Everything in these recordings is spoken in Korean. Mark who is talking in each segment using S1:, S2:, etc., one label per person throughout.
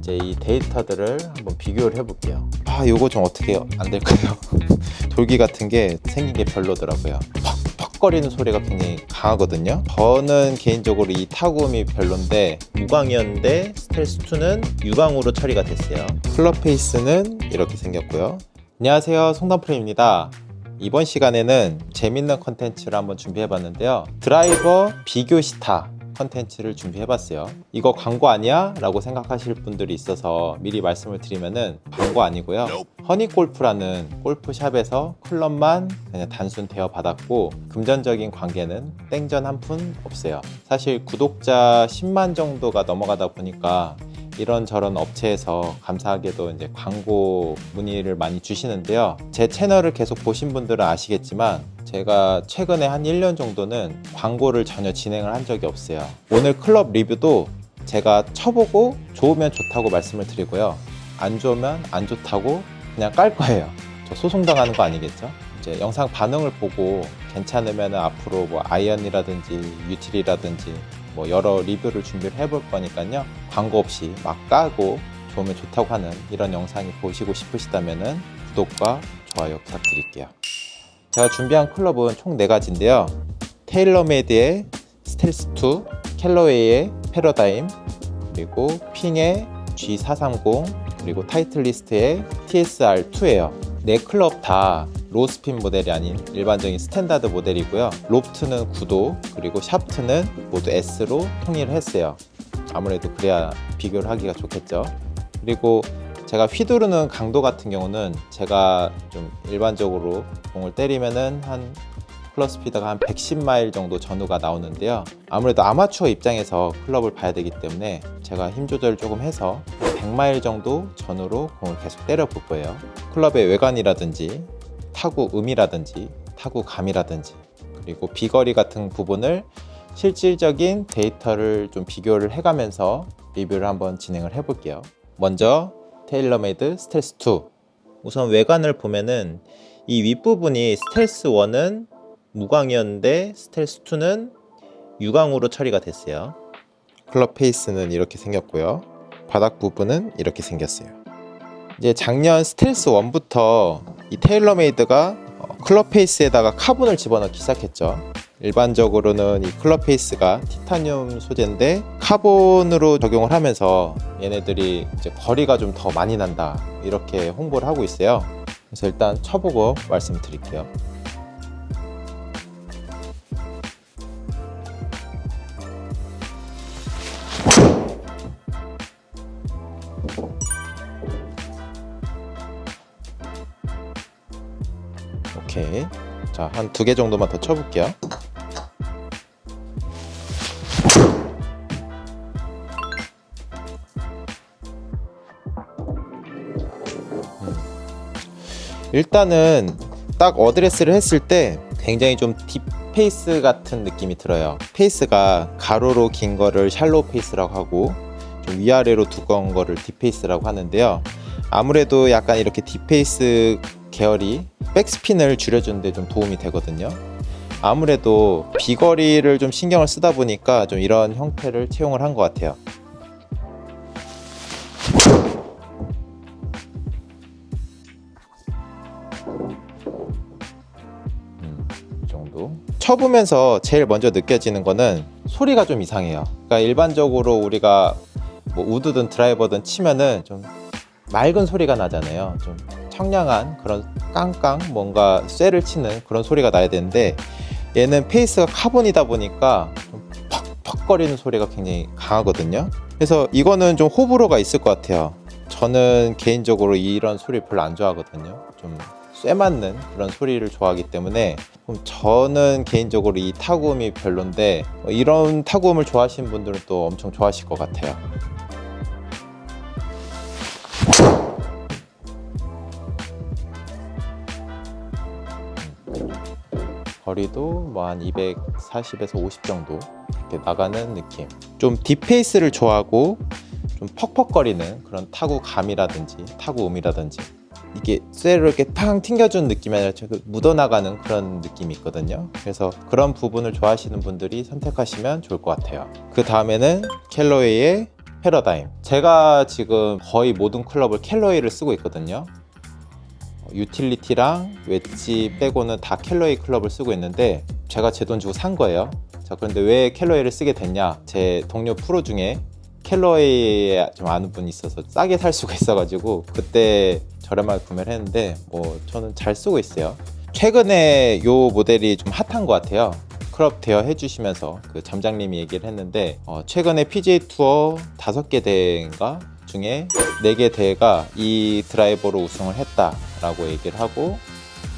S1: 이제 이 데이터들을 한번 비교를 해볼게요. 요거 좀 어떻게 안 될까요? 돌기 같은 게 생긴 게 별로더라고요. 퍽퍽거리는 소리가 굉장히 강하거든요. 저는 개인적으로 이 타구음이 별론데, 무광이었는데 스텔스2는 유광으로 처리가 됐어요. 클럽 페이스는 이렇게 생겼고요. 안녕하세요, 송단프레임입니다. 이번 시간에는 재밌는 컨텐츠를 한번 준비해봤는데요. 드라이버 비교 시타 컨텐츠를 준비해봤어요. 이거 광고 아니야? 라고 생각하실 분들이 있어서 미리 말씀을 드리면은 광고 아니고요. 허니골프라는 골프샵에서 클럽만 그냥 단순 대여 받았고, 금전적인 관계는 땡전 한 푼 없어요. 사실 구독자 10만 정도가 넘어가다 보니까 이런저런 업체에서 감사하게도 이제 광고 문의를 많이 주시는데요. 제 채널을 계속 보신 분들은 아시겠지만 제가 최근에 한 1년 정도는 광고를 전혀 진행을 한 적이 없어요. 오늘 클럽 리뷰도 제가 쳐보고 좋으면 좋다고 말씀을 드리고요. 안 좋으면 안 좋다고 그냥 깔 거예요. 저 소송당하는 거 아니겠죠? 이제 영상 반응을 보고 괜찮으면 앞으로 뭐 아이언이라든지 유틸이라든지 뭐 여러 리뷰를 준비를 해볼 거니까요. 광고 없이 막 까고 좋으면 좋다고 하는 이런 영상이 보시고 싶으시다면 구독과 좋아요 부탁드릴게요. 제가 준비한 클럽은 총 4가지인데요. 테일러메이드의 스텔스2, 캘러웨이의 패러다임, 그리고 핑의 G430, 그리고 타이틀리스트의 TSR2예요. 4클럽 다 로스핀 모델이 아닌 일반적인 스탠다드 모델이고요. 로프트는 9도, 그리고 샤프트는 모두 S로 통일을 했어요. 아무래도 그래야 비교를 하기가 좋겠죠. 그리고 제가 휘두르는 강도 같은 경우는 제가 좀 일반적으로 공을 때리면은 한 클럽 스피드가 한 110마일 정도 전후가 나오는데요. 아무래도 아마추어 입장에서 클럽을 봐야 되기 때문에 제가 힘 조절을 조금 해서 100마일 정도 전후로 공을 계속 때려 볼 거예요. 클럽의 외관이라든지 타구 음이라든지 타구 감이라든지, 그리고 비거리 같은 부분을 실질적인 데이터를 좀 비교를 해가면서 리뷰를 한번 진행을 해볼게요. 먼저 테일러메이드 스텔스2. 우선 외관을 보면은 이 윗부분이 스텔스1은 무광이었는데 스텔스2는 유광으로 처리가 됐어요. 클럽 페이스는 이렇게 생겼고요. 바닥 부분은 이렇게 생겼어요. 이제 작년 스텔스1부터 이 테일러메이드가 클럽 페이스에다가 카본을 집어넣기 시작했죠. 일반적으로는 이 클럽 페이스가 티타늄 소재인데 카본으로 적용을 하면서 얘네들이 이제 거리가 좀 더 많이 난다, 이렇게 홍보를 하고 있어요. 그래서 일단 쳐보고 말씀드릴게요. 오케이. 자, 한 2개 정도만 더 쳐볼게요. 일단은 딱 어드레스를 했을 때 굉장히 좀 딥페이스 같은 느낌이 들어요. 페이스가 가로로 긴 거를 샬로우 페이스라고 하고, 좀 위아래로 두꺼운 거를 딥페이스라고 하는데요. 아무래도 약간 이렇게 딥페이스 계열이 백스핀을 줄여주는 데 좀 도움이 되거든요. 아무래도 비거리를 좀 신경을 쓰다 보니까 좀 이런 형태를 채용을 한 것 같아요. 이 정도. 쳐보면서 제일 먼저 느껴지는 거는 소리가 좀 이상해요. 그러니까 일반적으로 우리가 뭐 우드든 드라이버든 치면은 좀 맑은 소리가 나잖아요. 좀 청량한 그런 깡깡 뭔가 쇠를 치는 그런 소리가 나야 되는데, 얘는 페이스가 카본이다 보니까 좀 퍽퍽거리는 소리가 굉장히 강하거든요. 그래서 이거는 좀 호불호가 있을 것 같아요. 저는 개인적으로 이런 소리 별로 안 좋아하거든요. 좀 쇠 맞는 그런 소리를 좋아하기 때문에 저는 개인적으로 이 타구음이 별론데, 이런 타구음을 좋아하시는 분들은 또 엄청 좋아하실 것 같아요. 거리도 뭐 한 240에서 50 정도 이렇게 나가는 느낌. 좀 딥페이스를 좋아하고 좀 퍽퍽거리는 그런 타구 감이라든지 타구 음이라든지, 이게 쇠를 이렇게 팡 튕겨주는 느낌이 아니라 묻어나가는 그런 느낌이 있거든요. 그래서 그런 부분을 좋아하시는 분들이 선택하시면 좋을 것 같아요. 그 다음에는 캘러웨이의 패러다임. 제가 지금 거의 모든 클럽을 캘러웨이를 쓰고 있거든요. 유틸리티랑 웨지 빼고는 다 캘러웨이 클럽을 쓰고 있는데 제가 제 돈 주고 산 거예요. 자, 그런데 왜 캘러웨이를 쓰게 됐냐? 제 동료 프로 중에 캘러웨이에 좀 아는 분이 있어서 싸게 살 수가 있어가지고 그때 저렴하게 구매를 했는데 뭐 저는 잘 쓰고 있어요. 최근에 요 모델이 좀 핫한 것 같아요. 클럽 대여 해주시면서 그 점장님이 얘기를 했는데 최근에 PGA 투어 5개 대회인가 중에 4개 대회가 이 드라이버로 우승을 했다라고 얘기를 하고,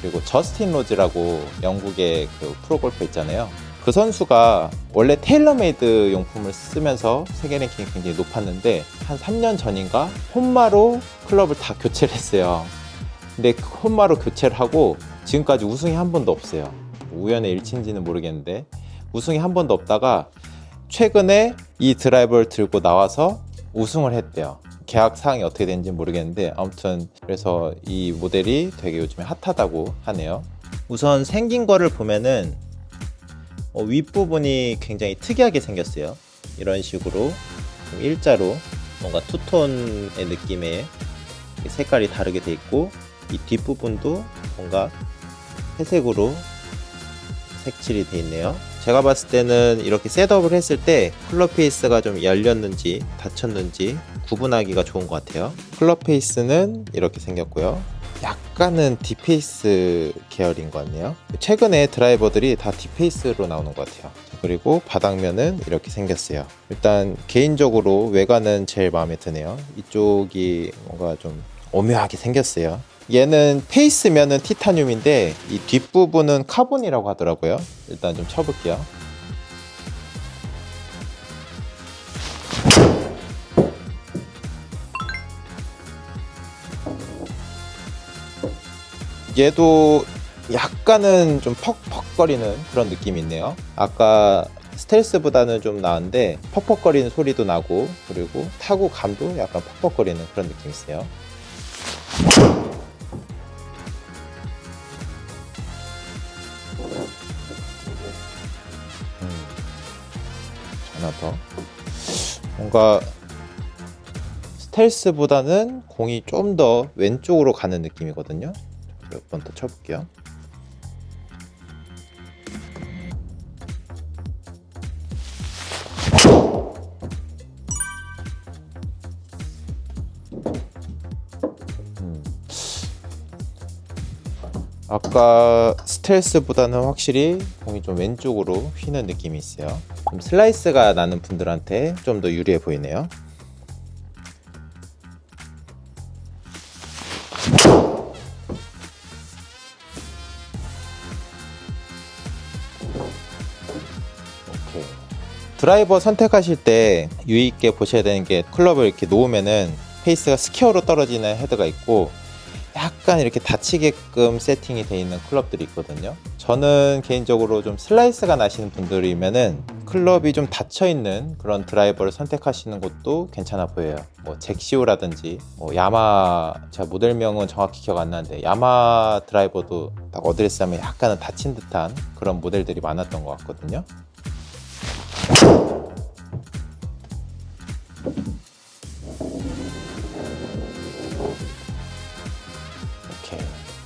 S1: 그리고 저스틴 로즈라고 영국의 그 프로골퍼 있잖아요. 그 선수가 원래 테일러메이드 용품을 쓰면서 세계 랭킹이 굉장히 높았는데 한 3년 전인가 혼마로 클럽을 다 교체를 했어요. 근데 그 혼마로 교체를 하고 지금까지 우승이 한 번도 없어요. 우연의 일치인지는 모르겠는데 우승이 한 번도 없다가 최근에 이 드라이버를 들고 나와서 우승을 했대요. 계약 사항이 어떻게 되는지 모르겠는데 아무튼 그래서 이 모델이 되게 요즘에 핫하다고 하네요. 우선 생긴 거를 보면은 윗부분이 굉장히 특이하게 생겼어요. 이런 식으로 좀 일자로 뭔가 투톤의 느낌의 색깔이 다르게 돼 있고, 이 뒷부분도 뭔가 회색으로 색칠이 돼 있네요. 제가 봤을 때는 이렇게 셋업을 했을 때 클럽 페이스가 좀 열렸는지 닫혔는지 구분하기가 좋은 것 같아요. 클럽 페이스는 이렇게 생겼고요. 약간은 딥페이스 계열인 것 같네요. 최근에 드라이버들이 다 딥페이스로 나오는 것 같아요. 그리고 바닥면은 이렇게 생겼어요. 일단 개인적으로 외관은 제일 마음에 드네요. 이쪽이 뭔가 좀 오묘하게 생겼어요. 얘는 페이스면은 티타늄인데 이 뒷부분은 카본이라고 하더라고요. 일단 좀 쳐볼게요. 얘도 약간은 좀 퍽퍽거리는 그런 느낌이 있네요. 아까 스텔스보다는 좀 나은데 퍽퍽거리는 소리도 나고, 그리고 타구 감도 약간 퍽퍽거리는 그런 느낌이 있어요. 하나 더. 뭔가 스텔스보다는 공이 좀 더 왼쪽으로 가는 느낌이거든요. 몇 번 더 쳐볼게요. 아까 스텔스보다는 확실히 공이 좀 왼쪽으로 휘는 느낌이 있어요. 좀 슬라이스가 나는 분들한테 좀 더 유리해 보이네요. 오케이. 드라이버 선택하실 때 유의 있게 보셔야 되는 게, 클럽을 이렇게 놓으면은 페이스가 스퀘어로 떨어지는 헤드가 있고 약간 이렇게 닫히게끔 세팅이 되어 있는 클럽들이 있거든요. 저는 개인적으로 좀 슬라이스가 나시는 분들이면은 클럽이 좀 닫혀 있는 그런 드라이버를 선택하시는 것도 괜찮아 보여요. 뭐 잭시오라든지 뭐 야마, 제가 모델명은 정확히 기억 안 나는데 야마 드라이버도 딱 어드레스 하면 약간은 닫힌 듯한 그런 모델들이 많았던 것 같거든요.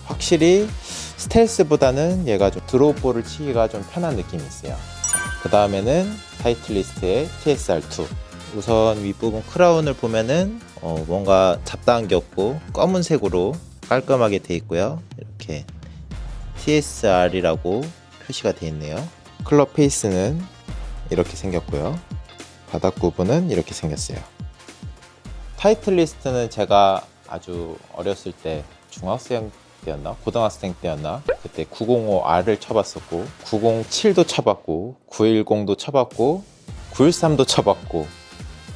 S1: 확실히 스텔스보다는 얘가 좀 드로우볼을 치기가 좀 편한 느낌이 있어요. 그 다음에는 타이틀리스트의 TSR2. 우선 윗부분 크라운을 보면은 뭔가 잡다한 게 없고 검은색으로 깔끔하게 되어 있고요. 이렇게 TSR이라고 표시가 되어 있네요. 클럽 페이스는 이렇게 생겼고요. 바닥 부분은 이렇게 생겼어요. 타이틀리스트는 제가 아주 어렸을 때 중학생 때였나? 고등학생 때였나? 그때 905R을 쳐봤었고 907도 쳐봤고 910도 쳐봤고 913도 쳐봤고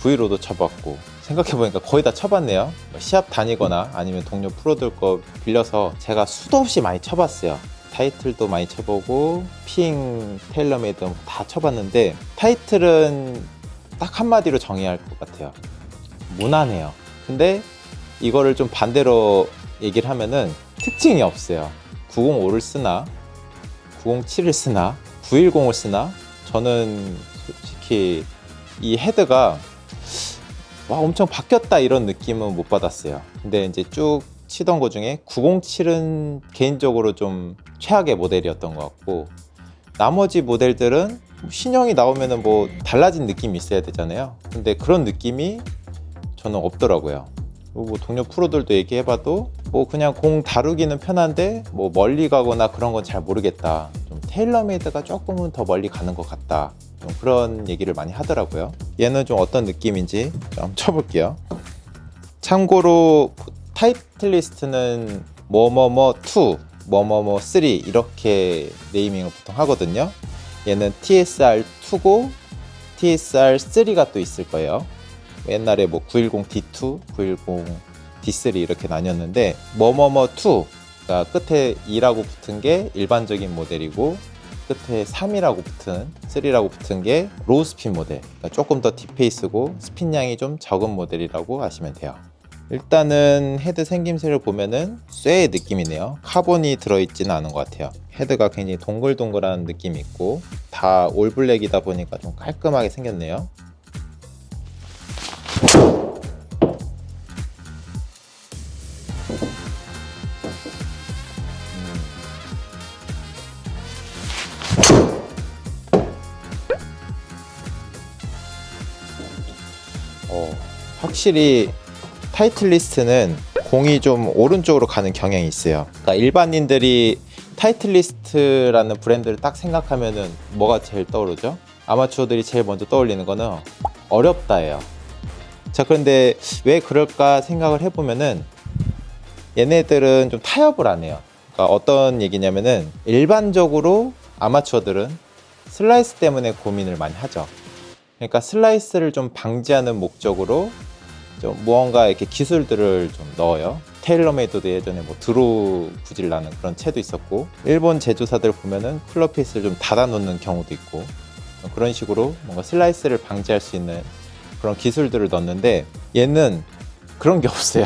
S1: 915도 쳐봤고, 생각해보니까 거의 다 쳐봤네요. 시합 다니거나 아니면 동료 프로들 거 빌려서 제가 수도 없이 많이 쳐봤어요. 타이틀도 많이 쳐보고 핑, 테일러메이드 다 쳐봤는데 타이틀은 딱 한마디로 정의해야 할 것 같아요. 무난해요. 근데 이거를 좀 반대로 얘기를 하면은 특징이 없어요. 905를 쓰나 907을 쓰나 910을 쓰나, 저는 솔직히 이 헤드가 와 엄청 바뀌었다 이런 느낌은 못 받았어요. 근데 이제 쭉 치던 거 중에 907은 개인적으로 좀 최악의 모델이었던 것 같고, 나머지 모델들은 신형이 나오면은 뭐 달라진 느낌이 있어야 되잖아요. 근데 그런 느낌이 저는 없더라고요. 그리고 뭐 동료 프로들도 얘기해봐도 뭐 그냥 공 다루기는 편한데 뭐 멀리 가거나 그런 건 잘 모르겠다, 좀 테일러메이드가 조금은 더 멀리 가는 것 같다, 좀 그런 얘기를 많이 하더라고요. 얘는 좀 어떤 느낌인지 좀 쳐볼게요. 참고로 타이틀리스트는 뭐뭐뭐2, 뭐뭐뭐 3 이렇게 네이밍을 보통 하거든요. 얘는 TSR2고 TSR3가 또 있을 거예요. 옛날에 뭐 910D2, 910D3 이렇게 나뉘었는데, 뭐뭐뭐2가 끝에 2라고 붙은 게 일반적인 모델이고, 끝에 3이라고 붙은, 3라고 붙은 게 로우 스핀 모델, 그러니까 조금 더 딥페이스고 스핀량이 좀 적은 모델이라고 아시면 돼요. 일단은 헤드 생김새를 보면은 쇠의 느낌이네요. 카본이 들어있지는 않은 것 같아요. 헤드가 굉장히 동글동글한 느낌이 있고, 다 올블랙이다 보니까 좀 깔끔하게 생겼네요. 확실히 타이틀리스트는 공이 좀 오른쪽으로 가는 경향이 있어요. 그러니까 일반인들이 타이틀리스트라는 브랜드를 딱 생각하면은 뭐가 제일 떠오르죠? 아마추어들이 제일 먼저 떠올리는 거는 어렵다예요. 자, 그런데 왜 그럴까 생각을 해보면은 얘네들은 좀 타협을 안 해요. 그러니까 어떤 얘기냐면은, 일반적으로 아마추어들은 슬라이스 때문에 고민을 많이 하죠. 그러니까 슬라이스를 좀 방지하는 목적으로 좀 무언가 이렇게 기술들을 좀 넣어요. 테일러메이드도 예전에 뭐 드로우 구질 나는 그런 채도 있었고, 일본 제조사들 보면은 클럽 페이스를 좀 닫아 놓는 경우도 있고, 그런 식으로 뭔가 슬라이스를 방지할 수 있는 그런 기술들을 넣는데, 얘는 그런 게 없어요.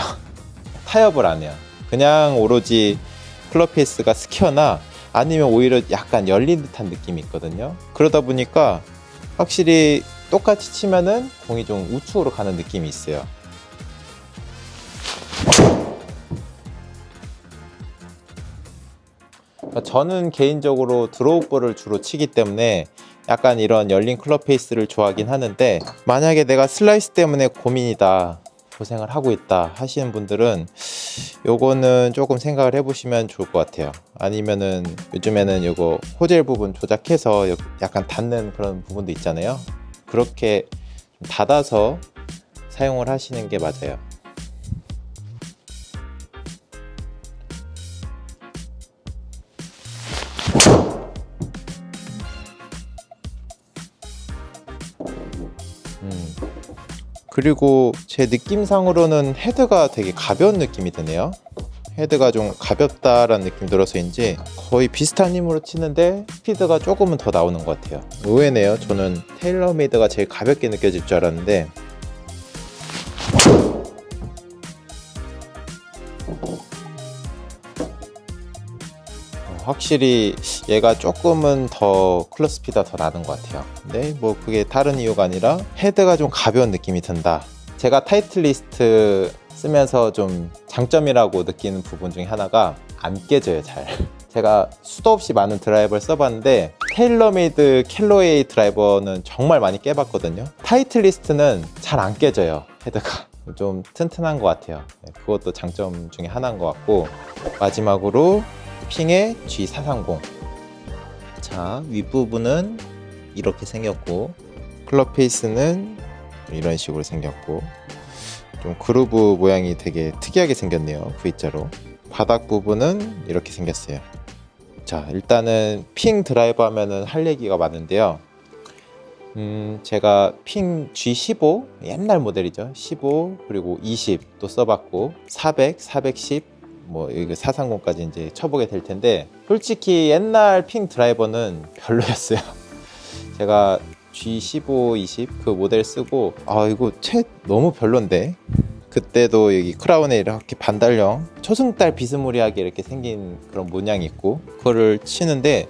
S1: 타협을 안 해요. 그냥 오로지 클럽 페이스가 스퀘어나 아니면 오히려 약간 열린 듯한 느낌이 있거든요. 그러다 보니까 확실히 똑같이 치면은 공이 좀 우측으로 가는 느낌이 있어요. 저는 개인적으로 드로우볼을 주로 치기 때문에 약간 이런 열린 클럽 페이스를 좋아하긴 하는데, 만약에 내가 슬라이스 때문에 고민이다, 고생을 하고 있다 하시는 분들은 요거는 조금 생각을 해보시면 좋을 것 같아요. 아니면은 요즘에는 요거 호젤 부분 조작해서 약간 닿는 그런 부분도 있잖아요. 그렇게 닫아서 사용을 하시는 게 맞아요. 그리고 제 느낌상으로는 헤드가 되게 가벼운 느낌이 드네요. 헤드가 좀 가볍다라는 느낌 들어서인지 거의 비슷한 힘으로 치는데 스피드가 조금은 더 나오는 것 같아요. 의외네요. 저는 테일러메이드가 제일 가볍게 느껴질 줄 알았는데, 확실히 얘가 조금은 더 클럽 스피드가 더 나는 것 같아요. 근데 뭐 그게 다른 이유가 아니라 헤드가 좀 가벼운 느낌이 든다. 제가 타이틀리스트 쓰면서 좀 장점이라고 느끼는 부분 중에 하나가 안 깨져요, 잘. 제가 수도 없이 많은 드라이버를 써봤는데 테일러메이드 캘로웨이 드라이버는 정말 많이 깨봤거든요. 타이틀리스트는 잘 안 깨져요, 헤드가. 좀 튼튼한 것 같아요. 그것도 장점 중에 하나인 것 같고, 마지막으로 핑의 G430. 자, 윗부분은 이렇게 생겼고, 클럽 페이스는 이런 식으로 생겼고, 좀 그루브 모양이 되게 특이하게 생겼네요, V자로. 바닥 부분은 이렇게 생겼어요. 자, 일단은 핑 드라이버 하면은 할 얘기가 많은데요. 제가 핑 G15, 옛날 모델이죠. 15, 그리고 20도 써봤고, 400, 410, 뭐 이거 430까지 이제 쳐보게 될 텐데, 솔직히 옛날 핑 드라이버는 별로였어요. 제가 G15, 20 그 모델 쓰고, 이거 채 너무 별론데. 그때도 여기 크라운에 이렇게 반달형 초승달 비스무리하게 이렇게 생긴 그런 문양이 있고, 그거를 치는데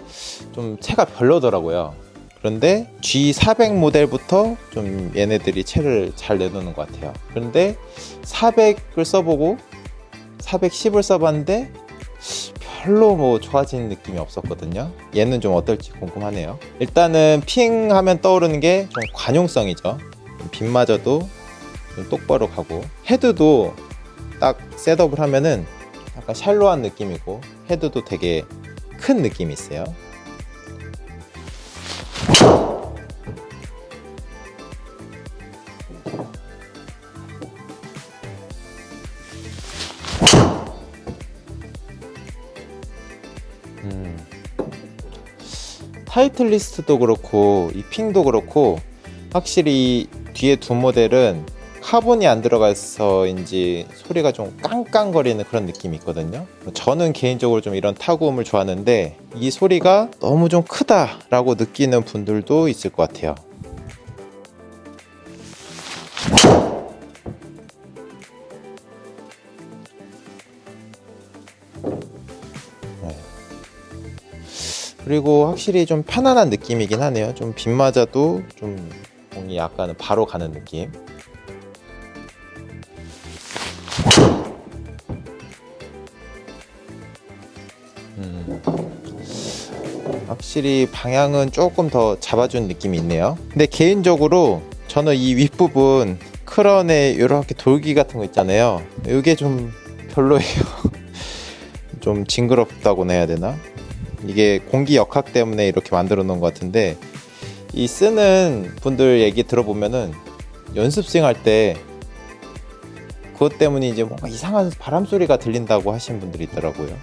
S1: 좀 채가 별로더라고요. 그런데 G400 모델부터 좀 얘네들이 채를 잘 내놓는 것 같아요. 그런데 400을 써보고 410을 써봤는데 별로 뭐 좋아지는 느낌이 없었거든요. 얘는 좀 어떨지 궁금하네요. 일단은 핑 하면 떠오르는 게 좀 관용성이죠. 빛마저도 좀 똑바로 가고, 헤드도 딱 셋업을 하면은 약간 샬로한 느낌이고, 헤드도 되게 큰 느낌이 있어요. 타이틀 리스트도 그렇고 이 핑도 그렇고 확실히 뒤에 두 모델은 카본이 안 들어가서인지 소리가 좀 깡깡거리는 그런 느낌이 있거든요. 저는 개인적으로 좀 이런 타구음을 좋아하는데 이 소리가 너무 좀 크다라고 느끼는 분들도 있을 것 같아요. 그리고 확실히 좀 편안한 느낌이긴 하네요. 좀 빗 맞아도 좀 공이 약간은 바로 가는 느낌. 확실히 방향은 조금 더 잡아준 느낌이 있네요. 근데 개인적으로 저는 이 윗부분 크런에 이렇게 돌기 같은 거 있잖아요. 이게 좀 별로예요. 좀 징그럽다고나 해야 되나? 이게 공기 역학 때문에 이렇게 만들어 놓은 것 같은데, 이 쓰는 분들 얘기 들어보면은 연습 스윙 할 때 그것 때문에 이제 뭔가 이상한 바람 소리가 들린다고 하신 분들이 있더라고요.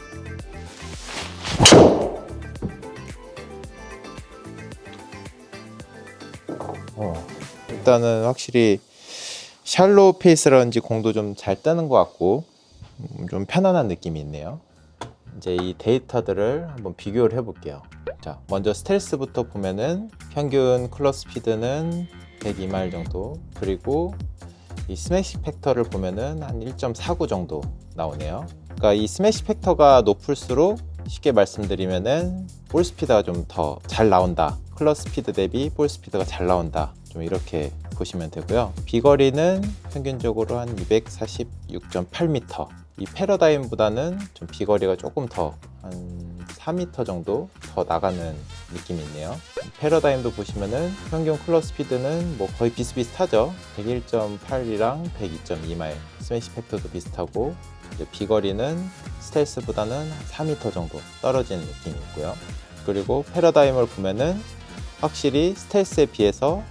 S1: 일단은 확실히 샬로우 페이스라든지 공도 좀 잘 뜨는 것 같고 좀 편안한 느낌이 있네요. 이제 이 데이터들을 한번 비교를 해볼게요. 자, 먼저 스텔스부터 보면은 평균 클럽 스피드는 102마일 정도, 그리고 이 스매시 팩터를 보면은 한 1.49 정도 나오네요. 그러니까 이 스매시 팩터가 높을수록 쉽게 말씀드리면은 볼 스피드가 좀 더 잘 나온다, 클럽 스피드 대비 볼 스피드가 잘 나온다, 좀 이렇게 보시면 되고요. 비거리는 평균적으로 한 246.8m, 이 패러다임보다는 좀 비거리가 조금 더 한 4m 정도 더 나가는 느낌이 있네요. 패러다임도 보시면은 평균 클럽 스피드는 뭐 거의 비슷비슷하죠. 101.8이랑 102.2마일, 스매시 팩터도 비슷하고, 이제 비거리는 스텔스보다는 4m 정도 떨어지는 느낌이 있고요. 그리고 패러다임을 보면은 확실히 스텔스에 비해서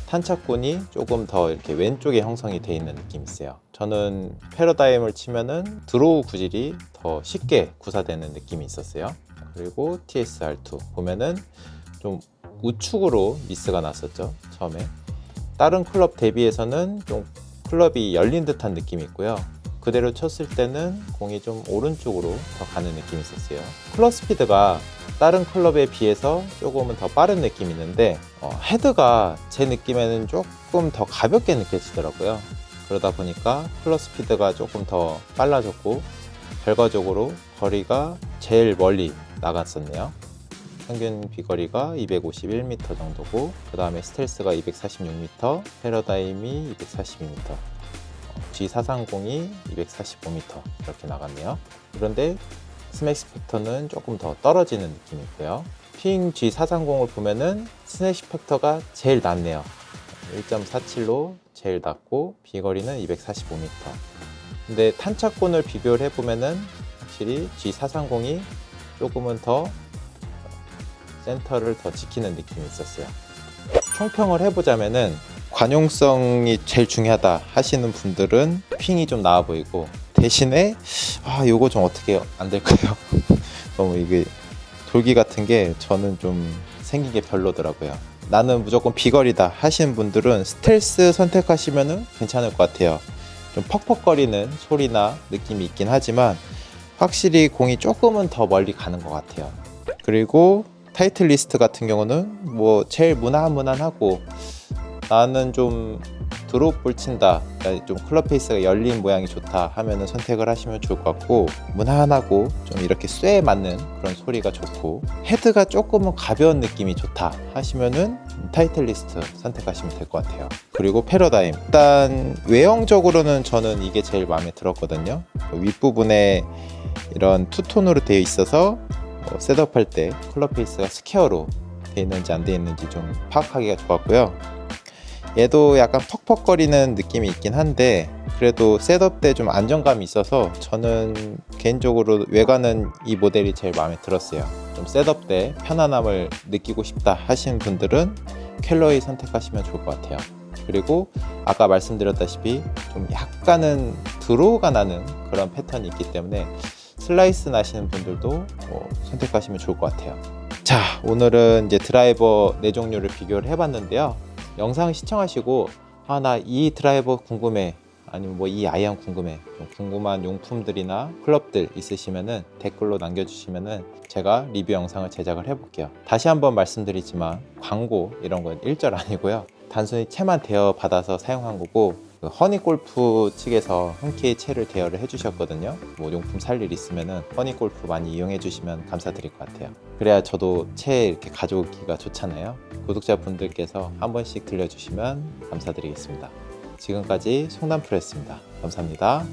S1: 탄착군이 조금 더 이렇게 왼쪽에 형성이 되어 있는 느낌이 있어요. 저는 패러다임을 치면은 드로우 구질이 더 쉽게 구사되는 느낌이 있었어요. 그리고 TSR2 보면은 좀 우측으로 미스가 났었죠, 처음에. 다른 클럽 대비해서는 좀 클럽이 열린 듯한 느낌이 있고요. 그대로 쳤을 때는 공이 좀 오른쪽으로 더 가는 느낌이 있었어요. 클럽 스피드가 다른 클럽에 비해서 조금은 더 빠른 느낌이 있는데 헤드가 제 느낌에는 조금 더 가볍게 느껴지더라고요. 그러다 보니까 클럽 스피드가 조금 더 빨라졌고 결과적으로 거리가 제일 멀리 나갔었네요. 평균 비거리가 251m 정도고, 그 다음에 스텔스가 246m, 패러다임이 242m, G430이 245m 이렇게 나갔네요. 그런데 스매시 팩터는 조금 더 떨어지는 느낌이 있고요. 핑 G430을 보면은 스매시 팩터가 제일 낮네요. 1.47로 제일 낮고 비거리는 245m. 근데 탄착군을 비교를 해보면은 확실히 G430이 조금은 더 센터를 더 지키는 느낌이 있었어요. 총평을 해보자면은 관용성이 제일 중요하다 하시는 분들은 핑이 좀 나아 보이고, 대신에 요거 좀 어떻게 안 될까요? 너무 이게 돌기 같은 게 저는 좀 생긴 게 별로더라고요. 나는 무조건 비거리다 하시는 분들은 스텔스 선택하시면은 괜찮을 것 같아요. 좀 퍽퍽거리는 소리나 느낌이 있긴 하지만 확실히 공이 조금은 더 멀리 가는 것 같아요. 그리고 타이틀 리스트 같은 경우는 뭐 제일 무난하고 나는 좀 드롭볼 친다, 그러니까 좀 클럽 페이스가 열린 모양이 좋다 하면은 선택을 하시면 좋을 것 같고, 무난하고 좀 이렇게 쇠에 맞는 그런 소리가 좋고 헤드가 조금은 가벼운 느낌이 좋다 하시면은 타이틀리스트 선택하시면 될 것 같아요. 그리고 패러다임, 일단 외형적으로는 저는 이게 제일 마음에 들었거든요. 윗부분에 이런 투톤으로 되어 있어서 셋업할 때 클럽 페이스가 스퀘어로 되어 있는지 안 되어 있는지 좀 파악하기가 좋았고요. 얘도 약간 퍽퍽거리는 느낌이 있긴 한데 그래도 셋업 때 좀 안정감이 있어서 저는 개인적으로 외관은 이 모델이 제일 마음에 들었어요. 좀 셋업 때 편안함을 느끼고 싶다 하시는 분들은 켈러이 선택하시면 좋을 것 같아요. 그리고 아까 말씀드렸다시피 좀 약간은 드로우가 나는 그런 패턴이 있기 때문에 슬라이스 나시는 분들도 선택하시면 좋을 것 같아요. 자, 오늘은 이제 드라이버 4종류를 비교를 해봤는데요. 영상 시청하시고 나 이 드라이버 궁금해, 아니면 뭐 이 아이언 궁금해, 좀 궁금한 용품들이나 클럽들 있으시면은 댓글로 남겨주시면은 제가 리뷰 영상을 제작을 해볼게요. 다시 한번 말씀드리지만 광고 이런 건 일절 아니고요. 단순히 채만 대여 받아서 사용한 거고, 그 허니골프 측에서 흔쾌히 채를 대여를 해주셨거든요. 뭐 용품 살 일 있으면은 허니골프 많이 이용해 주시면 감사드릴 것 같아요. 그래야 저도 채 이렇게 가져오기가 좋잖아요. 구독자분들께서 한 번씩 들려주시면 감사드리겠습니다. 지금까지 송남프로였습니다. 감사합니다.